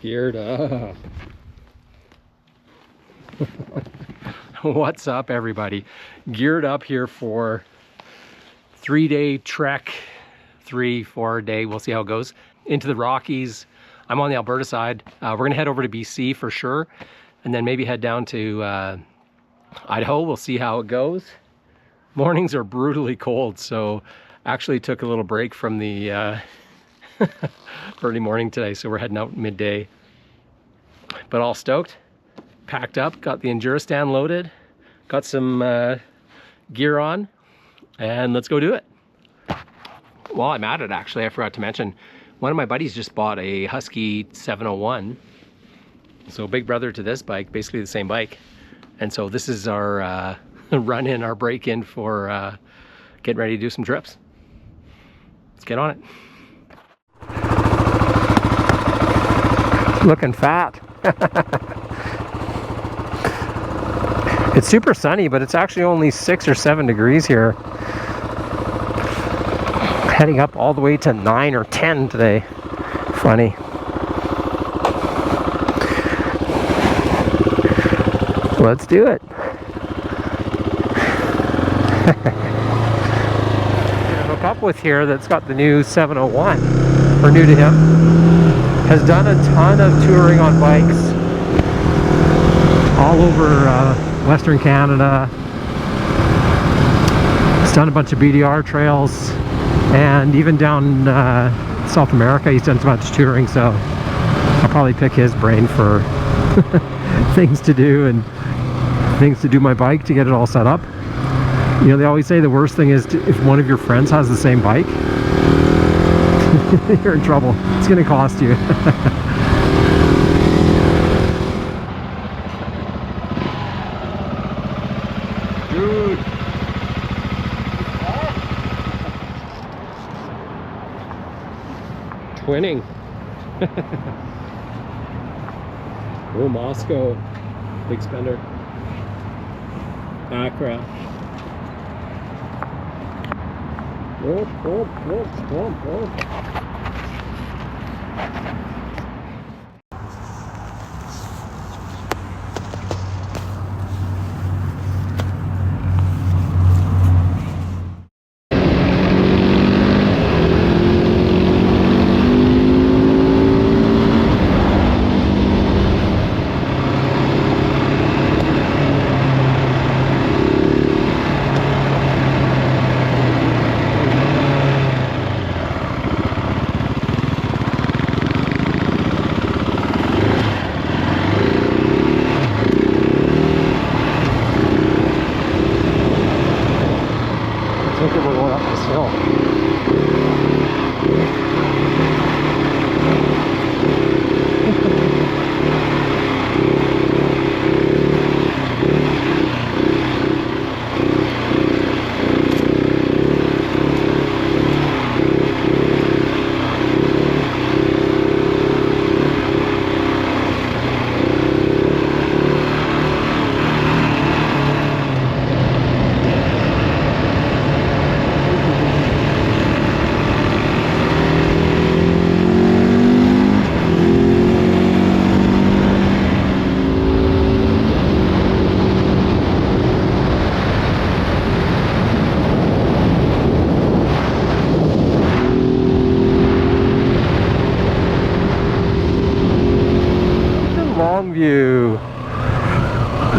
Geared up. What's up, everybody? Geared up here for 3-day trek, 3-4 day, we'll see how it goes, into the Rockies. I'm on the Alberta side. We're gonna head over to BC for sure, and then maybe head down to Idaho. We'll see how it goes. Mornings are brutally cold, so actually took a little break from the early morning today, so we're heading out midday. But all stoked, packed up, got the Endurostan loaded, got some gear on, and let's go do it. While I'm at it, actually, I forgot to mention, one of my buddies just bought a Husky 701, so big brother to this bike, basically the same bike. And so this is our run-in, our break-in for getting ready to do some trips. Let's get on it. Looking fat. It's super sunny, but it's actually only 6 or 7 degrees here. Heading up all the way to 9 or 10 today. Funny. Let's do it. Hook up with here that's got the new 701, or new to him. Has done a ton of touring on bikes all over Western Canada. He's done a bunch of BDR trails, and even down South America he's done a bunch of touring, so I'll probably pick his brain for things to do and things to do my bike to get it all set up. You know, they always say the worst thing is if one of your friends has the same bike, you're in trouble. It's gonna cost you. Dude. Twinning. Oh, Moscow. Big spender. Accra. Whoop, whoop, whoop, whoop, whoop. We're going up this hill.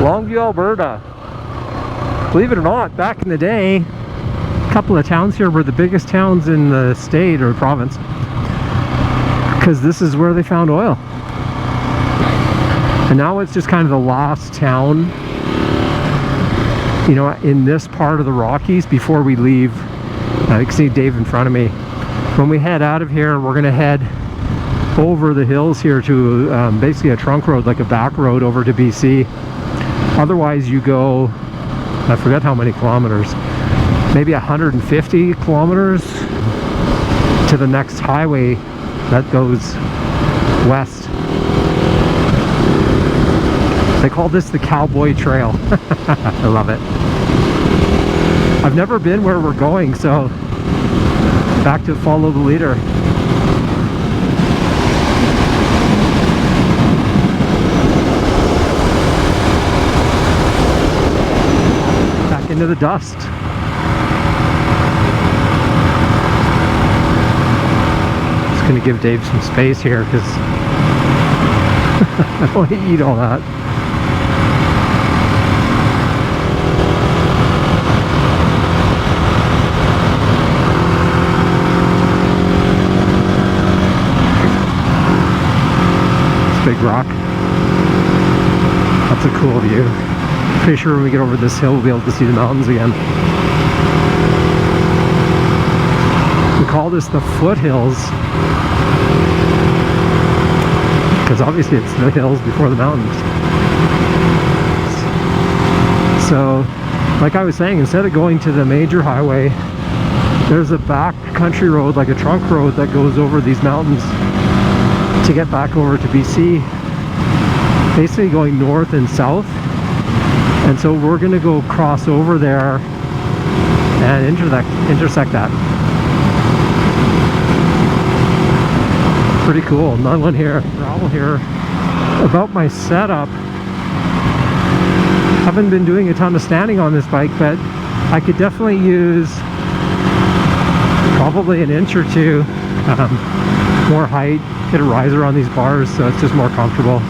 Longview, Alberta. Believe it or not, back in the day, a couple of towns here were the biggest towns in the state or province, because this is where they found oil. And now it's just kind of the last town, you know, in this part of the Rockies before we leave. You can see Dave in front of me. When we head out of here, we're going to head over the hills here to basically a trunk road, like a back road over to BC. Otherwise you go, I forget how many kilometers, maybe 150 kilometers to the next highway that goes west. They call this the Cowboy Trail. I love it. I've never been where we're going, so back to follow the leader. into the dust. Just gonna give Dave some space here because I don't want to eat all that. Big rock. That's a cool view. Pretty sure when we get over this hill we'll be able to see the mountains again. We call this the foothills because obviously it's the hills before the mountains. So, like I was saying, instead of going to the major highway, there's a back country road, like a trunk road that goes over these mountains to get back over to BC, basically going north and south. And so we're gonna go cross over there and intersect that. Pretty cool. Another one here, gravel here. About my setup, haven't been doing a ton of standing on this bike, but I could definitely use probably an inch or two more height. Get a riser on these bars so it's just more comfortable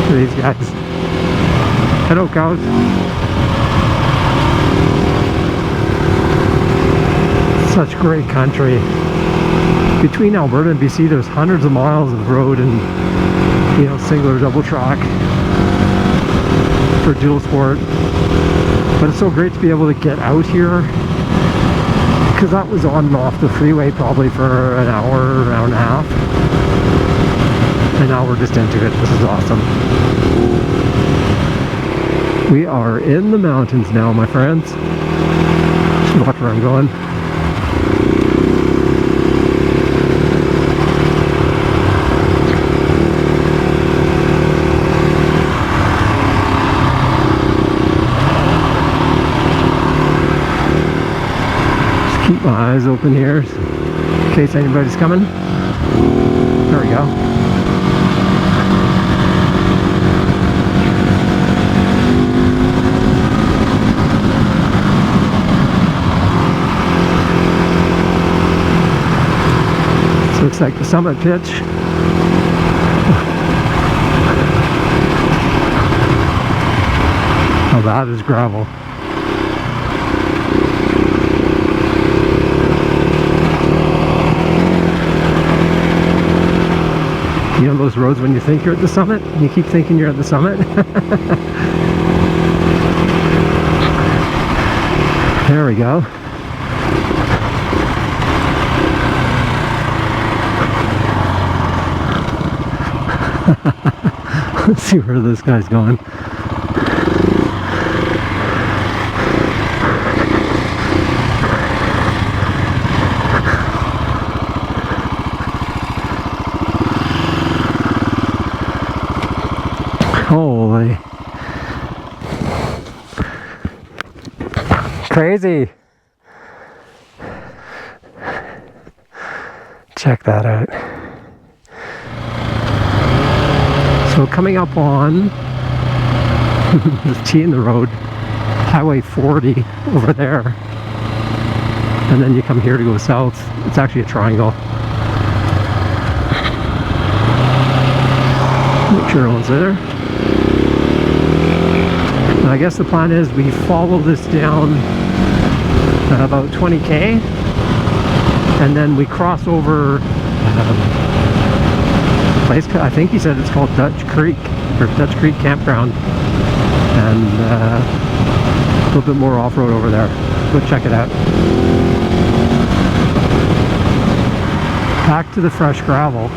for these guys. Hello cows. Such great country. Between Alberta and BC there's hundreds of miles of road and, you know, single or double track for dual sport. But it's so great to be able to get out here, because that was on and off the freeway probably for an hour, hour and a half. And now we're just into it. This is awesome. We are in the mountains now, my friends. Just watch where I'm going. Keep my eyes open here in case anybody's coming. There we go. This looks like the summit pitch. Oh, that is gravel. You know those roads when you think you're at the summit? You keep thinking you're at the summit? There we go. Let's see where this guy's going. Holy. Crazy. Check that out. So coming up on the T in the road, Highway 40 over there. And then you come here to go south. It's actually a triangle. Make sure no one's there. I guess the plan is we follow this down about 20k and then we cross over a place, I think he said it's called Dutch Creek, or Dutch Creek Campground, and a little bit more off-road over there. Go check it out. Back to the fresh gravel.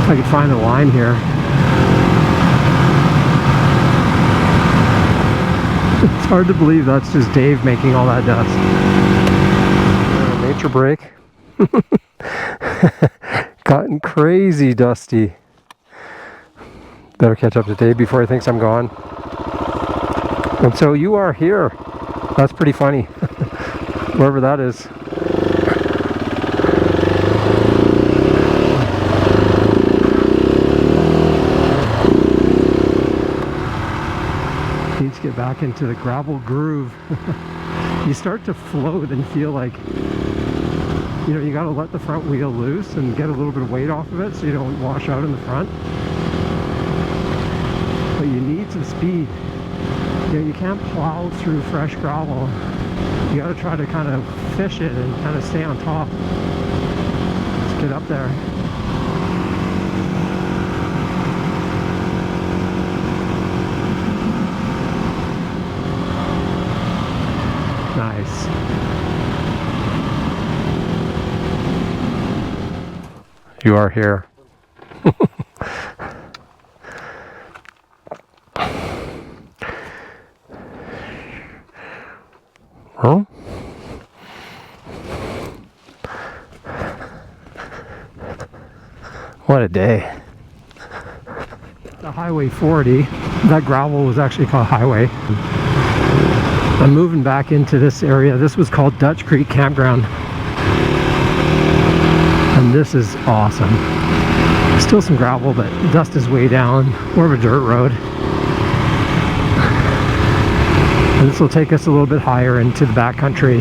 If I could find the line here. It's hard to believe that's just Dave making all that dust. Nature break. Gotten crazy dusty. Better catch up to Dave before he thinks I'm gone. And so you are here. That's pretty funny. Wherever that is. back into the gravel groove. You start to float and feel like, you know, you got to let the front wheel loose and get a little bit of weight off of it so you don't wash out in the front. But you need some speed. You know, you can't plow through fresh gravel. You got to try to kind of fish it and kind of stay on top. Let's get up there. Nice. You are here. Huh? What a day. The Highway 40, that gravel was actually called Highway. I'm moving back into this area. This was called Dutch Creek Campground. And this is awesome. Still some gravel, but the dust is way down. More of a dirt road. And this will take us a little bit higher into the backcountry.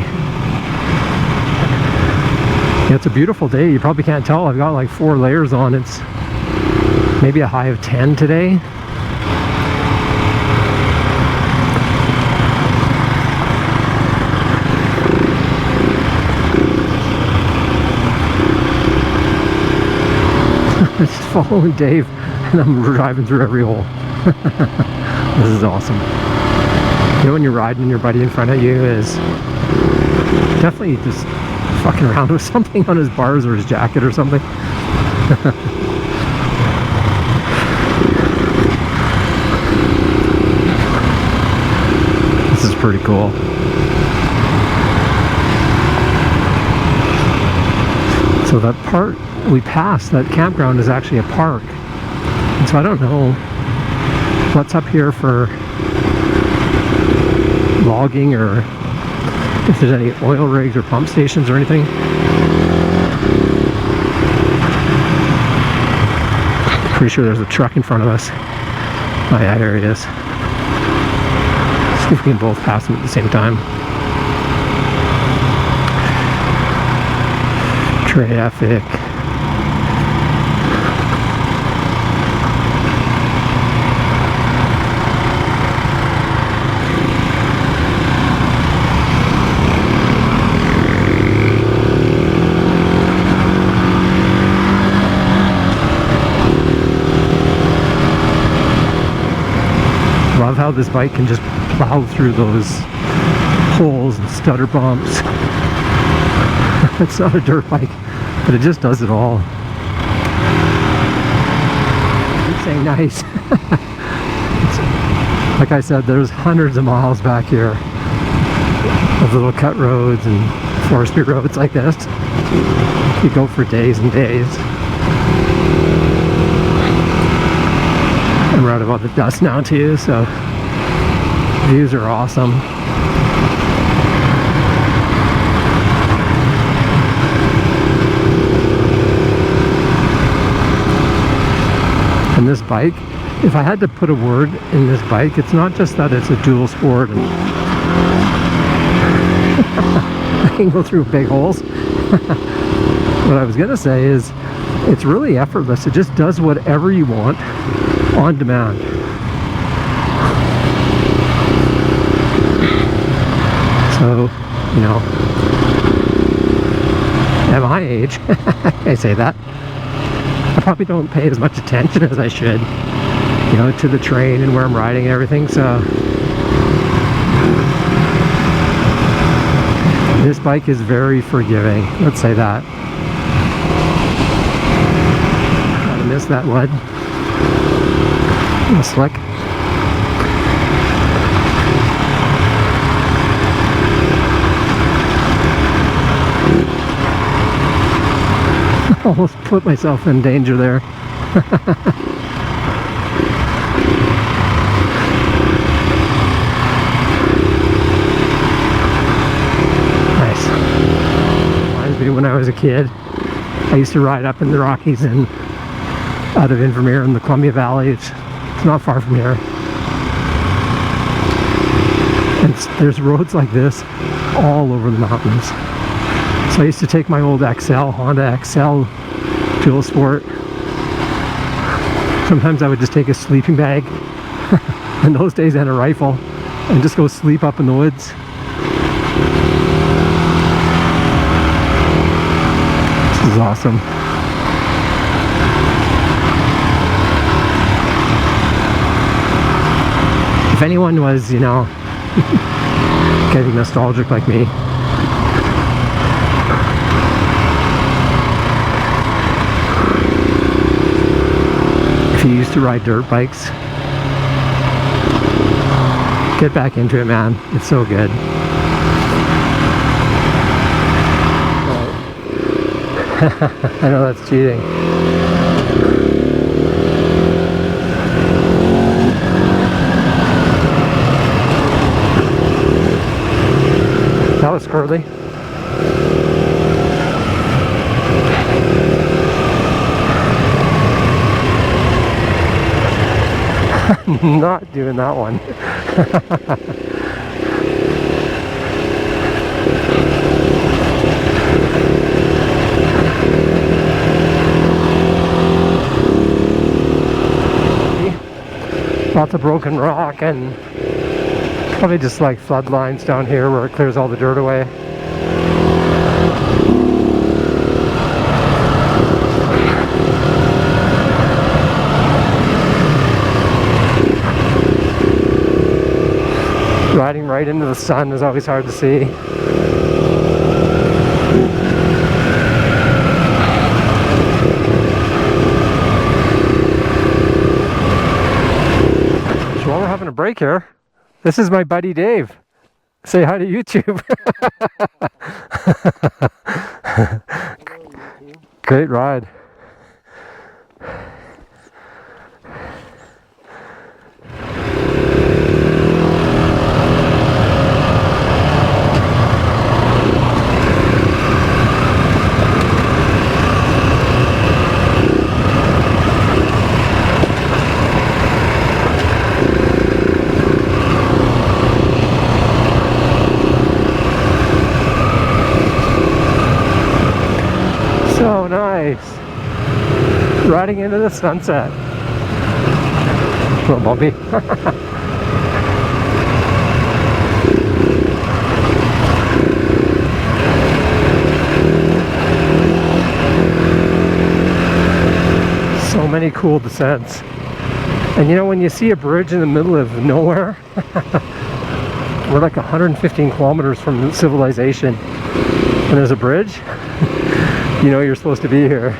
Yeah, it's a beautiful day. You probably can't tell. I've got like 4 layers on. It's maybe a high of 10 today. I'm just following Dave and I'm driving through every hole. This is awesome. You know, when you're riding and your buddy in front of you is definitely just fucking around with something on his bars or his jacket or something. This is pretty cool. So that part we passed, that campground, is actually a park. And so I don't know what's up here for logging or if there's any oil rigs or pump stations or anything. Pretty sure there's a truck in front of us. Oh yeah, there he is. See if we can both pass him at the same time. Traffic. Love how this bike can just plow through those holes and stutter bumps. It's not a dirt bike, but it just does it all. You'd say nice. Like I said, there's hundreds of miles back here of little cut roads and forestry roads like this. You go for days and days. I'm right above the dust now too, so views are awesome. And this bike, if I had to put a word in this bike, it's not just that it's a dual sport and I can go through big holes. What I was gonna say is it's really effortless. It just does whatever you want on demand. So, you know, at my age, I say that, I probably don't pay as much attention as I should, you know, to the terrain and where I'm riding and everything, so this bike is very forgiving, let's say that. Gotta miss that mud. A little slick. Almost put myself in danger there. Nice. Reminds me when I was a kid, I used to ride up in the Rockies and out of Invermere in the Columbia Valley. It's not far from here. There's roads like this all over the mountains. So I used to take my old Honda XL Dual Sport. Sometimes I would just take a sleeping bag in those days and a rifle and just go sleep up in the woods. This is awesome. If anyone was, you know, getting nostalgic like me, if you used to ride dirt bikes, get back into it, man. It's so good. I know that's cheating. That was curly. Not doing that one. Lots of broken rock and probably just like flood lines down here where it clears all the dirt away. Riding right into the sun is always hard to see. So while we're having a break here, this is my buddy Dave. Say hi to YouTube. Great ride. So nice. Riding into the sunset. A little bumpy. So many cool descents. And you know, when you see a bridge in the middle of nowhere, we're like 115 kilometers from civilization, and there's a bridge, you know you're supposed to be here.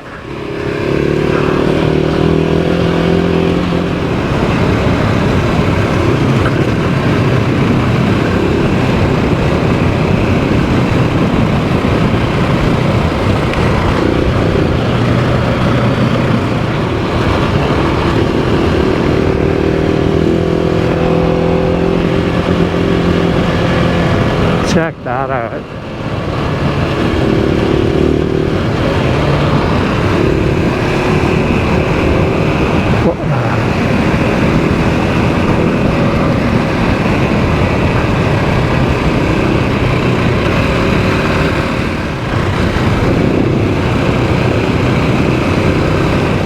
Check that out.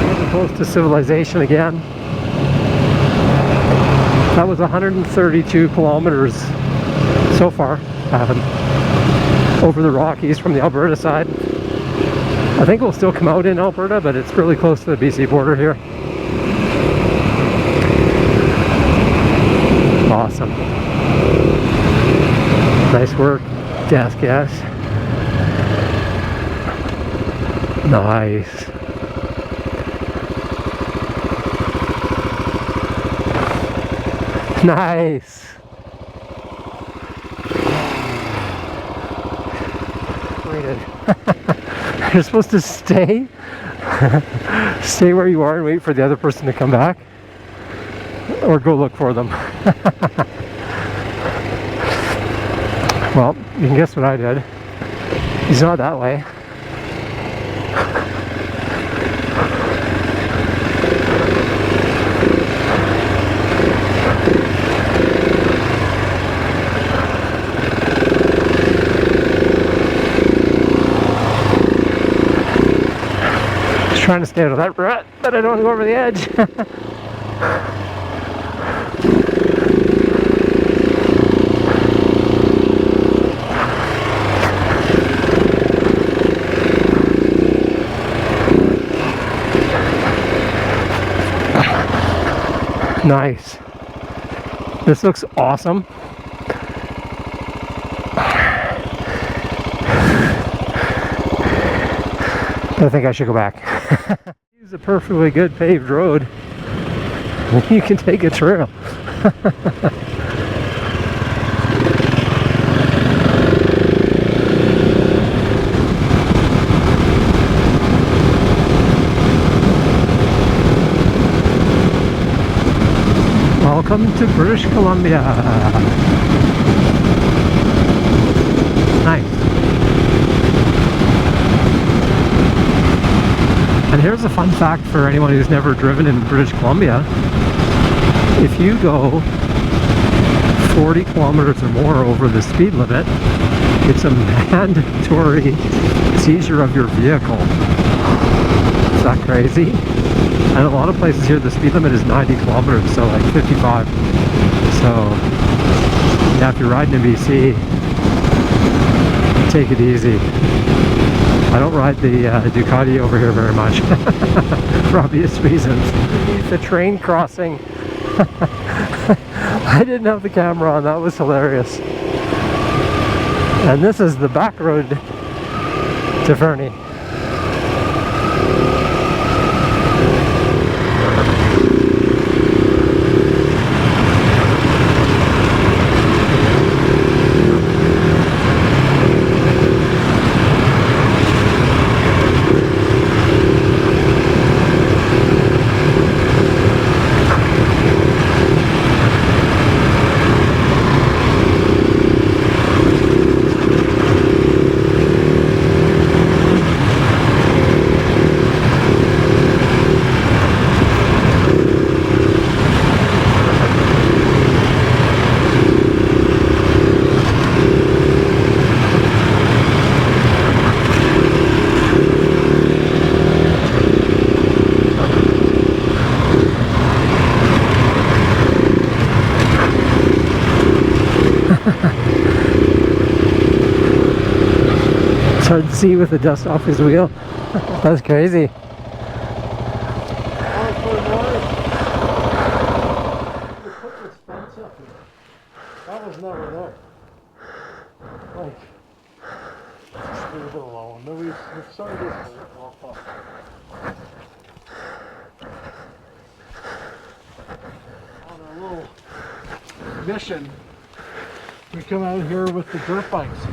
Getting close to civilization again. That was 132 kilometers so far. Over the Rockies from the Alberta side. I think we'll still come out in Alberta, but it's really close to the BC border here. Awesome. Nice work, gas. Nice. Nice. You're supposed to stay where you are and wait for the other person to come back, or go look for them. Well, you can guess what I did. He's not that way. Just trying to stay out of that rut, but I don't want to go over the edge. Nice. This looks awesome. I think I should go back. Use a perfectly good paved road. You can take a trail. Welcome to British Columbia. Nice. And here's a fun fact for anyone who's never driven in British Columbia. If you go 40 kilometers or more over the speed limit, it's a mandatory seizure of your vehicle. Is that crazy? And a lot of places here the speed limit is 90 kilometers, so like 55. So yeah, if you're riding in BC, take it easy. I don't ride the Ducati over here very much for obvious reasons. The train crossing. I didn't have the camera on, that was hilarious. And this is the back road to Fernie. It's hard to see with the dust off his wheel. That's crazy. That was never there. Like, just leave it alone. No, we've started this off. On our little mission, we come out here with the dirt bikes.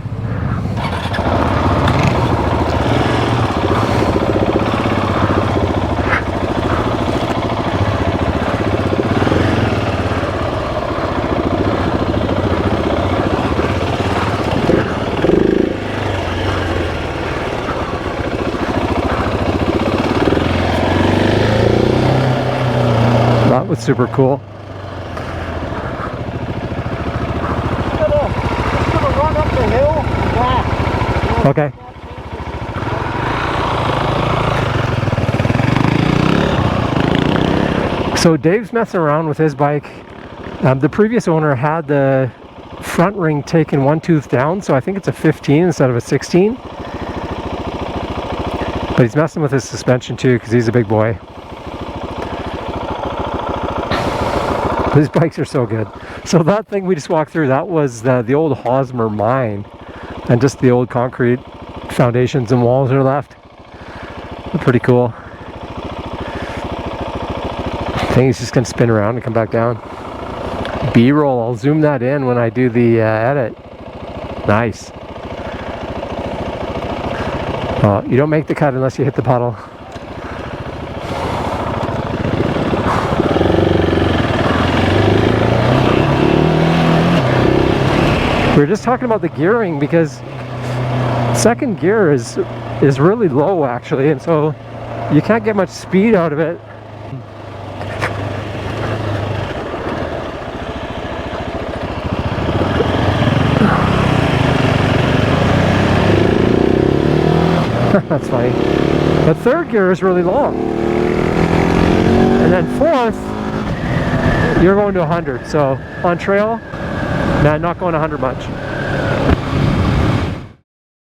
That was super cool. Just gonna run up the hill and back. Okay. So Dave's messing around with his bike. The previous owner had the front ring taken one tooth down, so I think it's a 15 instead of a 16. But he's messing with his suspension too because he's a big boy. His bikes are so good. So that thing we just walked through, that was the old Hosmer mine, and just the old concrete foundations and walls are left. They're pretty cool. I think he's just gonna spin around and come back down. B-roll, I'll zoom that in when I do the edit. Nice. You don't make the cut unless you hit the puddle. We were just talking about the gearing because second gear is really low actually, and so you can't get much speed out of it. That's funny. But third gear is really long. And then fourth, you're going to 100. So on trail, man, not going 100 much.